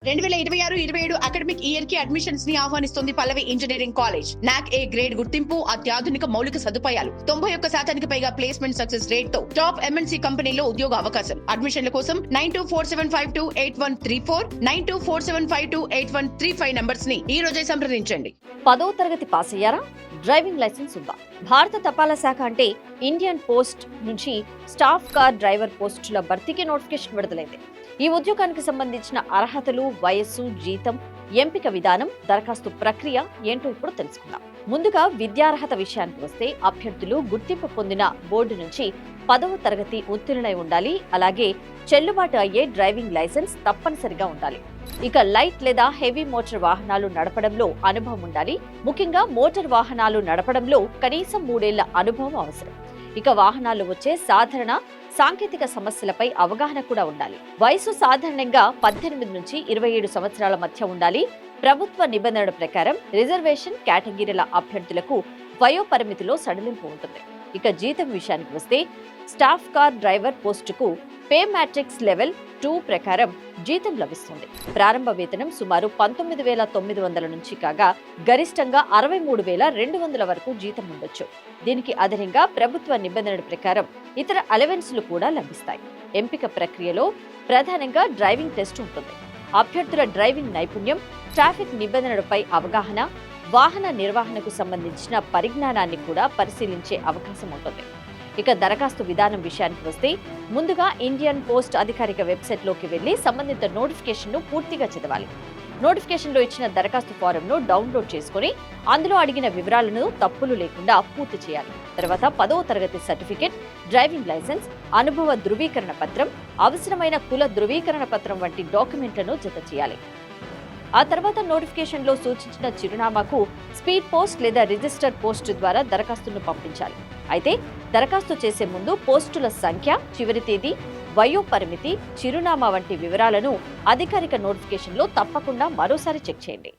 2026-27 academic year కి admissions ని ఆహ్వానిస్తుంది పల్లవి engineering college. నాక్ ఏ గ్రేడ్ గుర్తింపు, అత్యాధునిక మౌలిక సదుపాయాలు, 91% పైగా ప్లేస్మెంట్ సక్సెస్ రేట్ తో టాప్ ఎంఎన్సీ కంపెనీలో ఉద్యోగ అవకాశం. అడ్మిషన్ల కోసం 9247528134, 9247528135 నంబర్స్ ని ఈ రోజే సంప్రదించండి. 10వ తరగతి పాస్ అయ్యారా? డ్రైవింగ్ లైసెన్స్ ఉందా? భారత తపాలా శాఖ అంటే ఇండియన్ పోస్ట్ నుంచి స్టాఫ్ కార్ డ్రైవర్ పోస్టుల భర్తీకి నోటిఫికేషన్ విడుదలైంది. ఈ ఉద్యోగానికి సంబంధించిన అర్హతలు, వయస్సు, జీతం, ఎంపిక విధానం, దరఖాస్తు ప్రక్రియ ఏంటో ఇప్పుడు తెలుసుకుందాం. ముందుగా విద్యార్హత విషయానికి వస్తే అభ్యర్థులు గుర్తింపు పొందిన బోర్డు నుంచి 10వ తరగతి ఉత్తీర్ణులై ఉండాలి. అలాగే చెల్లుబాటు అయ్యే డ్రైవింగ్ లైసెన్స్ తప్పనిసరిగా ఉండాలి. ఇక లైట్ లేదా హెవీ మోటార్ వాహనాలు నడపడంలో అనుభవం ఉండాలి. ముఖ్యంగా మోటార్ వాహనాలు నడపడంలో కనీసం 3 ఏళ్ల అనుభవం అవసరం. ఇక వాహనాలు వచ్చే సాధారణ సాంకేతిక సమస్యలపై అవగాహన కూడా ఉండాలి. వయసు సాధారణంగా 18 నుంచి 27 సంవత్సరాల మధ్య ఉండాలి. ప్రభుత్వ నిబంధనల ప్రకారం రిజర్వేషన్ కేటగిరీల అభ్యర్థులకు వయో పరిమితిలో సడలింపు ఉంటుంది. ఇక జీతం విషయానికి వస్తే స్టాఫ్ కార్ డ్రైవర్ పోస్టుకు పే మ్యాట్రిక్స్ లెవెల్ 2 ప్రకారం జీతం లభిస్తుంది. ప్రారంభ వేతనం సుమారు 19,900 నుంచి కాగా గరిష్టంగా 63,200 వరకు జీతం ఉండొచ్చు. దీనికి అదనంగా ప్రభుత్వ నిబంధనల ప్రకారం ఇతర అలవెన్సులు కూడా లభిస్తాయి. ఎంపిక ప్రక్రియలో ప్రధానంగా డ్రైవింగ్ టెస్ట్ ఉంటుంది. అభ్యర్థుల డ్రైవింగ్ నైపుణ్యం, ట్రాఫిక్ నిబంధనలపై అవగాహన, వాహన నిర్వహణకు సంబంధించిన పరిజ్ఞానాన్ని కూడా పరిశీలించే అవకాశం ఉంటుంది. ఇక దరఖాస్తు విధానం విషయానికి వస్తే ముందుగా ఇండియన్ పోస్ట్ అధికారిక వెబ్సైట్ లోకి వెళ్లి సంబంధిత నోటిఫికేషన్ ను పూర్తిగా చదవాలి. నోటిఫికేషన్ లో ఇచ్చిన దరఖాస్తు ఫారం ను డౌన్లోడ్ చేసుకుని అందులో అడిగిన వివరాలను తప్పులు లేకుండా పూర్తి చేయాలి. తర్వాత 10వ తరగతి సర్టిఫికెట్, డ్రైవింగ్ లైసెన్స్, అనుభవ ధృవీకరణ పత్రం, అవసరమైన కుల ధృవీకరణ పత్రం వంటి డాక్యుమెంట్లను జత చేయాలి. ఆ తర్వాత నోటిఫికేషన్ లో సూచించిన చిరునామాకు స్పీడ్ పోస్ట్ లేదా రిజిస్టర్ పోస్ట్ ద్వారా దరఖాస్తును పంపించాలి. అయితే దరఖాస్తు చేసే ముందు పోస్టుల సంఖ్య, చివరి తేదీ, వయో పరిమితి, చిరునామా వంటి వివరాలను అధికారిక నోటిఫికేషన్ లో తప్పకుండా మరోసారి చెక్ చేయండి.